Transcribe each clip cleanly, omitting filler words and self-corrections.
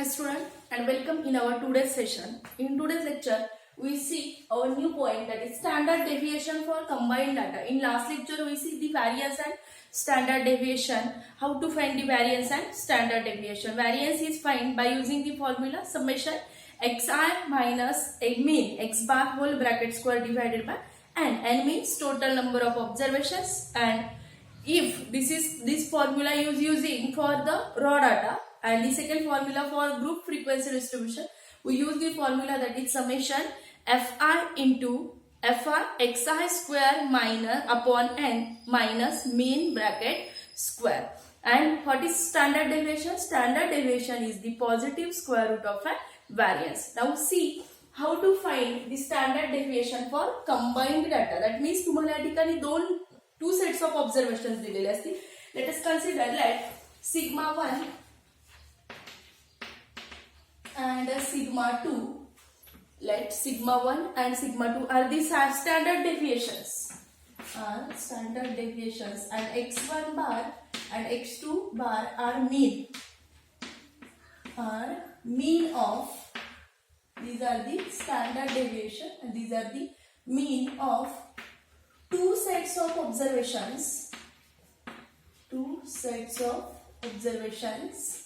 Hi student and welcome in our today's session. In today's lecture, we see our new point, that is standard deviation for combined data. In last lecture, we see the variance and standard deviation. How to find the variance and standard deviation. Variance is found by using the formula summation xi minus a mean x bar whole bracket square divided by n means total number of observations, and if this formula is using for the raw data, and the second formula for group frequency distribution, we use the formula that is summation fi into fi xi square minus upon n minus mean bracket square. And what is standard deviation? Standard deviation is the positive square root of a variance. Now see how to find the standard deviation for combined data. That means तुम्हाला या ठिकाणी two sets of observations दिलेले असतील. Let us consider let sigma 1 and sigma 2. Let sigma 1 and sigma 2 are the standard deviations. Standard deviations, and x1 bar and x2 bar are mean. Of these are the standard deviation, and these are the mean of two sets of observations. Two sets of observations,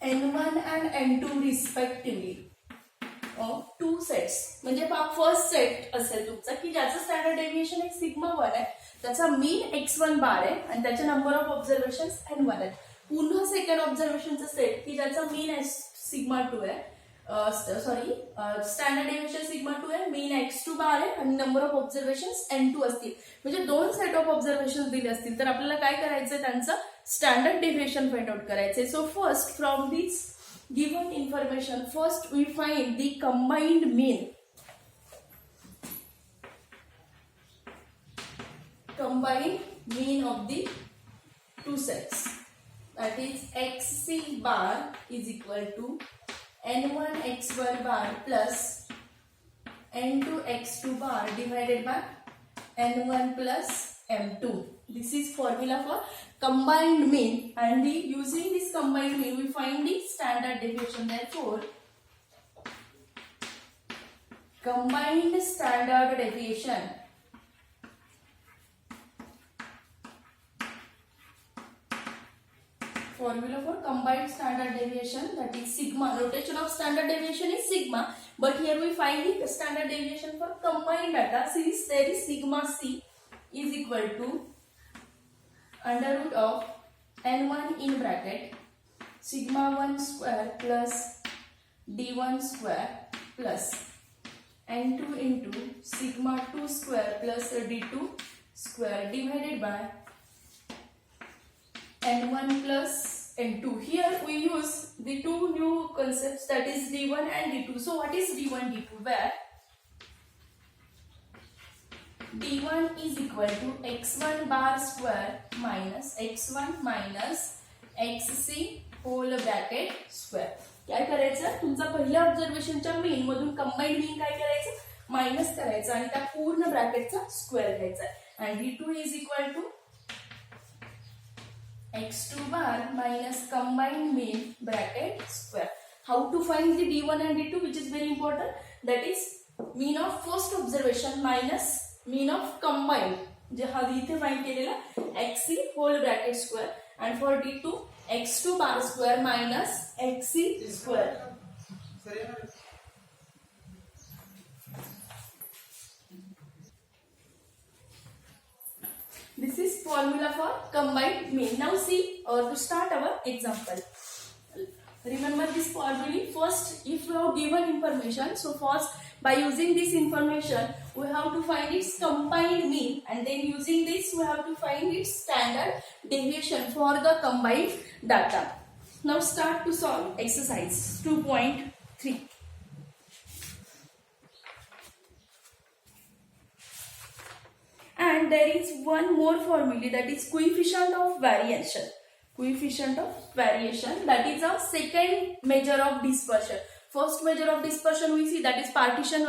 n1 and n2 respectively. Of two sets, म्हणजे first set असेल तुमचा की ज्याचं standard deviation एक sigma 1 आहे, त्याचा mean x1 बार आहे आणि त्याचे नंबर ऑफ ऑब्झर्वेशन n1 आहे. पुन्हा सेकंड ऑब्झर्वेशनचा सेट की ज्याचा मीन सिग्मा 2 आहे, स्टँडर्ड डेव्हिएशन सिग्मा 2 आहे, मीन x2 बार आहे आणि नंबर ऑफ ऑब्झर्वेशन n2 असतील. म्हणजे दोन सेट ऑफ ऑब्झर्वेशन दिले असतील तर आपल्याला काय करायचंय, त्यांचं स्टँडर्ड डेव्हिएशन फाइंड आउट करायचंय. So first from this given information, first we find the combined mean. Combined mean of the two sets, that is xc bar is equal to n1 x1 bar plus n2 x2 bar divided by n1 plus m2. This is formula for combined mean, and using this combined mean we find the standard deviation. Therefore, combined standard deviation formula for combined standard deviation, that is sigma. Notation of standard deviation is sigma, but here we find the standard deviation for combined data. Since there is sigma c is equal to under root of n1 in bracket sigma 1 square plus d1 square plus n2 into sigma 2 square plus d2 square divided by n1 plus n2. Here we use the two new concepts, that is d1 and d2. So what is d1 d2? Where d1 is equal to x1 bar square minus x1 minus xc whole bracket square. काय करायचं, तुमचा पहिल्या ऑब्झर्वेशनच्या mean मधून combined mean काय करायचं, minus करायचं आणि त्या पूर्ण ब्रॅकेटचा स्क्वेअर घ्यायचा. आणि d2 is equal to x2 bar minus combined mean bracket square. How to find the d1 and d2, which is very important, that is mean of first observation minus mean of combined, जे हा इथे find केलेला xc whole bracket square, and for d2 x2 bar square minus xc square. This is formula for combined mean. Now see, to start our example. Remember this formula. First, if you have given information, so first by using this information we have to find its combined mean, and then using this we have to find its standard deviation for the combined data. Now start to solve exercise 2.3. And there is one more formula, that is coefficient of variation. Coefficient of variation, that is a second measure of dispersion. First measure of dispersion we see, that is partition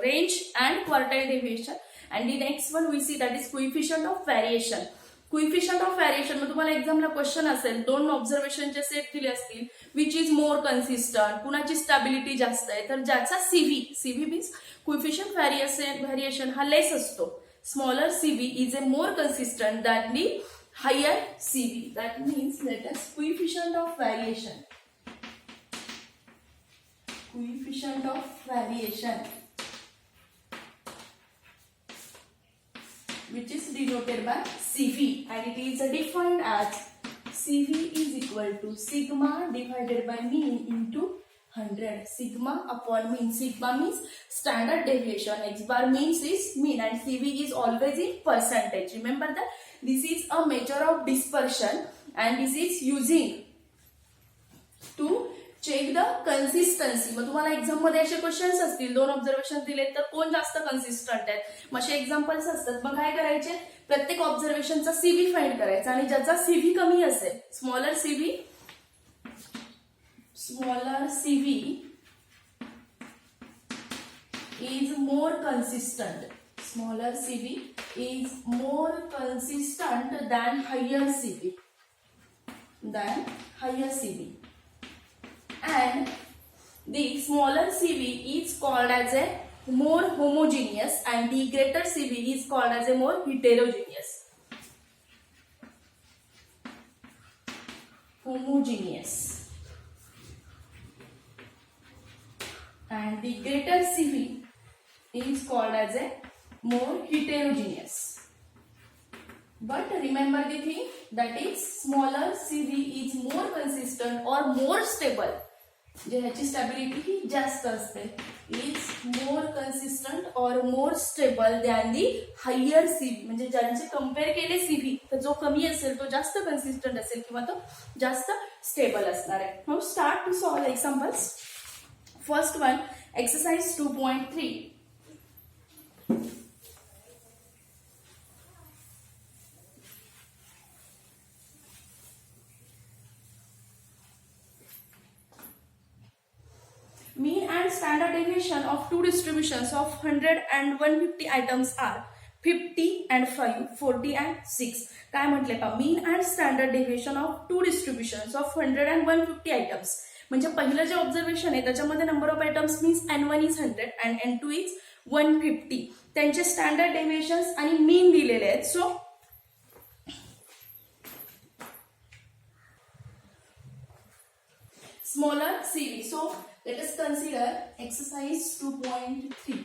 range and quartile deviation, and the next one we see, that is coefficient of variation. Coefficient of variation, मग तुम्हाला एक्झामला question असेल, 2 ऑब्झर्वेशनचे set दिले असतील, which is more consistent, कुणाची stability जास्त आहे, तर ज्याचा सीव्ही मीन्स कोइफिशियंट व्हॅरिएशन हा लेस असतो. Smaller CV is a more consistent than the higher CV. That means let us coefficient of variation. Coefficient of variation, which is denoted by CV, and it is defined as CV is equal to sigma divided by mean into 100. Sigma upon mean. Sigma means standard deviation. X bar means is mean, and CV is always in percentage. Remember that this is a measure of dispersion, and this is using to check the consistency. मग तुम्हाला exam मध्ये असे questions असतील, 2 observation दिले तर कोण जास्त consistent आहेत, मग असे एक्झाम्पल्स असतात. मग काय करायचे, प्रत्येक ऑब्झर्वेशनचा सीव्ही फाइंड करायचा, आणि ज्याचा सीव्ही कमी असेल, smaller CV is more consistent. Smaller CV is more consistent than higher CV. And the smaller CV is called as a more homogeneous, and the greater CV is called as a more heterogeneous. And the greater CV is called as a more heterogeneous. But remember the thing, that is smaller CV is more consistent or more stable. जे ह्याची stability ही जास्त असते, is more consistent or more stable than the higher CV. म्हणजे ज्यांचे compare केले CV, तर जो कमी असेल तो जास्त कन्सिस्टंट असेल किंवा तो जास्त स्टेबल असणार आहे. Now start to solve examples. First one, exercise 2.3. Mean and standard deviation of two distributions of 100 and 150 items are 50 and 5, 40 and 6. काय म्हटले पहा, mean and standard deviation of two distributions of 100 and 150 items. म्हणजे पहिलं जे observation आहे त्याच्यामध्ये number of items means N1 is 100 and N2 is 150. त्यांचे standard deviations आणि मीन दिलेले आहेत. सो smaller CV. So let us consider exercise 2.3.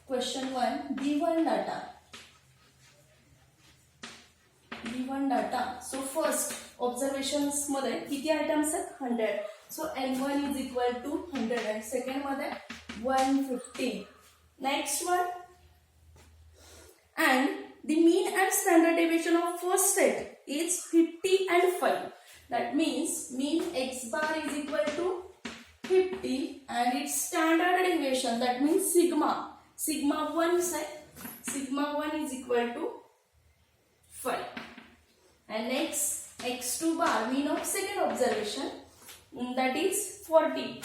Question 1, given data. So first observations मध्ये किती आयटम्स आहेत, 100. So N1 is equal to 100 and second मध्ये 150. Next one, and the mean and standard deviation of first set is 50 and 5. That means mean x bar is equal to 50 and its standard deviation, that means sigma 1 is equal to 5. And next x2 bar, mean of second observation, that is 40,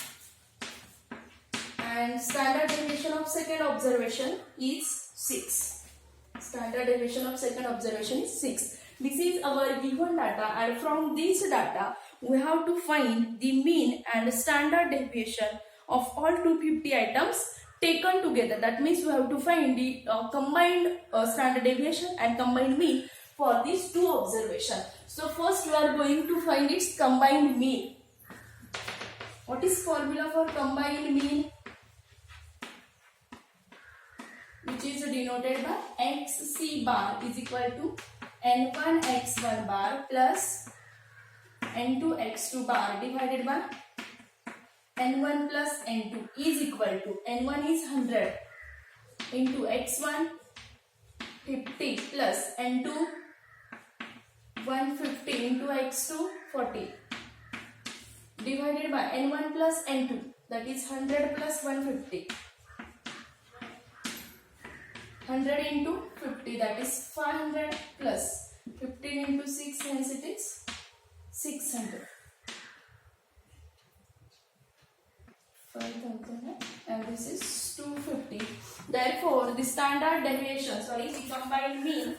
and standard deviation of second observation is 6. Standard deviation of second observation is 6. This is our given data, and from this data we have to find the mean and standard deviation of all 250 items taken together. That means we have to find the combined standard deviation and combined mean for these two observations. So first we are going to find its combined mean. What is formula for combined mean? Which is denoted by xc bar is equal to N1 x1 bar plus N2 x2 bar divided by N1 plus N2 is equal to N1 is 100 into x1 50 plus N2 150 into x2 40 divided by N1 plus N2, that is 100 plus 150. 100 into 50, that is 500 plus 15 into 6, hence it is 600. 5,000 and this is 250. Therefore, the standard deviation, the combined mean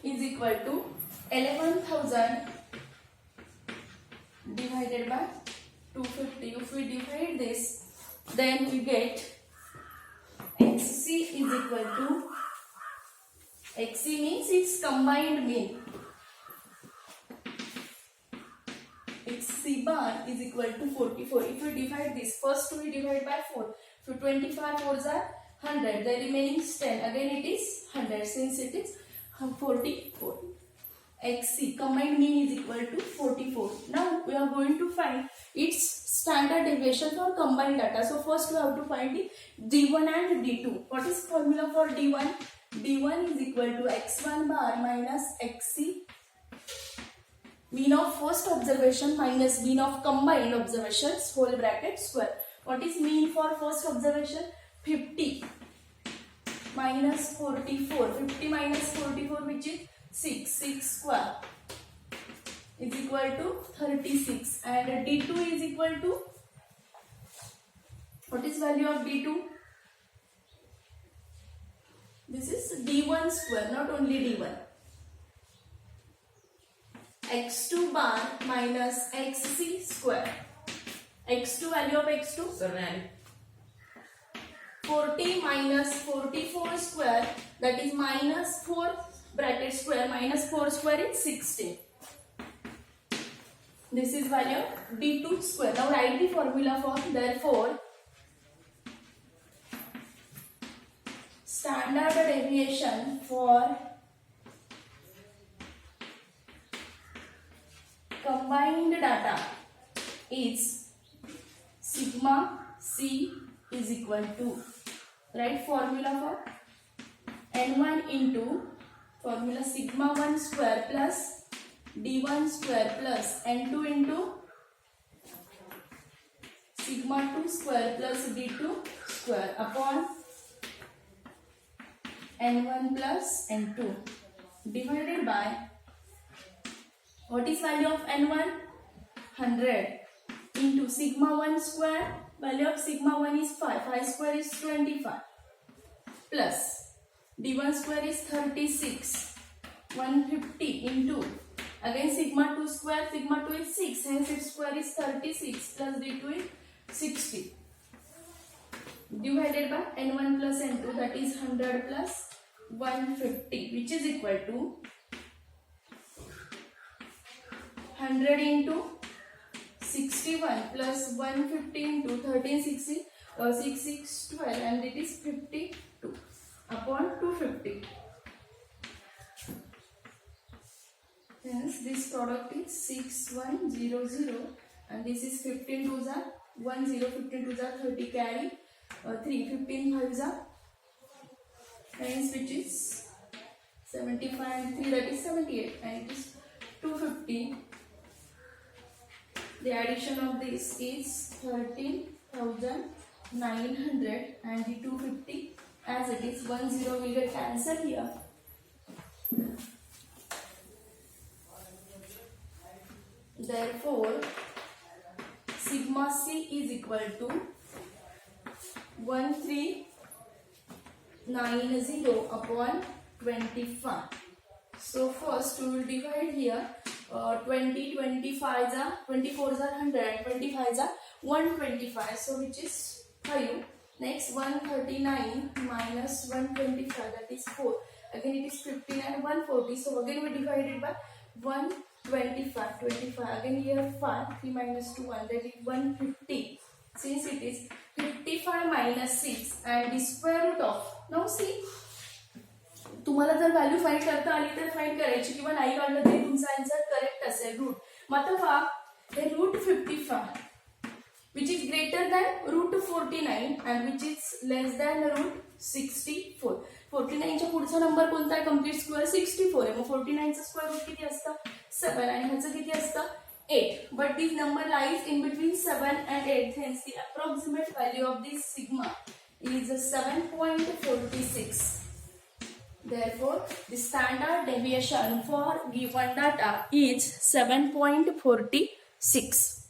is equal to 11,000 divided by 250. If we divide this, then we get XC is equal to, XC means its combined mean. XC bar is equal to 44. If we divide this, first we divide by 4. So 25 4s are 100. The remaining is 10. Again it is 100 since it is 44. XC combined mean is equal to 44. Now we are going to find its standard deviation for combined data. So first we have to find the D1 and D2. What is formula for D1? D1 is equal to X1 bar minus XC, mean of first observation minus mean of combined observations, whole bracket square. What is mean for first observation? 50 minus 44. 50 minus 44, which is 6 square is equal to 36, and D2 is equal to, what is value of D2? This is D1 square, not only D1. X2 bar minus XC square. X2, value of X2? 7. 40 minus 44 square, that is minus 4 bracket square, minus 4 square is 16. This is value of D2 square. Now write the formula for, therefore, standard deviation for combined data is sigma C is equal to, write formula for N1 into formula sigma 1 square plus D1 square plus N2 into sigma 2 square plus D2 square upon N1 plus N2 divided by, what is value of N1? 100 into sigma 1 square, value of sigma 1 is 5, 5 square is 25 plus D1 square is 36, 150 into, again sigma 2 square, sigma 2 is 6, hence its square is 36 plus D2 is 60 divided by N1 plus N2, that is 100 plus 150, which is equal to 100 into 61 plus 150 into 1360, 6 6 12, and it is 52 upon 250. Hence this product is 6100, and this is 15 2s are 10, 15 2s are 30, carry 3, 15 5s are, hence which is 75 and 3, that is 78, and it is 250. The addition of this is 13,900, and the 250 as it is, 10 will get cancelled here. Therefore, sigma C is equal to 1390 upon 25. So first we will divide here. 20, 25s are, 24s are 100, and 25s are 125, so which is 5. Next 139 minus 125, that is 4. Again it is 15 and 140, so again we divide it by 125, 25, again here 5, 3 minus 2, 1, that is 150. Since it is 55 minus 6 and the square root of, now see, तुम्हाला जर value find करता आली तर find करायची, किंवा नाही काढलं तरी तुमचा आन्सर करेक्ट असेल. रूट मग पहा, हे root 55 which is greater than root 49 and which is less than root 64. 49 च्या पुढचा नंबर कोणता आहे? कंप्लीट स्क्वेअर 64 आहे. मग 49 चा स्क्वेअर रूट किती असतं? 7, आणि ह्याचं किती असतं? 8. But this number lies in between 7 and 8. Hence the approximate value of this sigma is 7.46. Therefore, the standard deviation for given data is 7.46.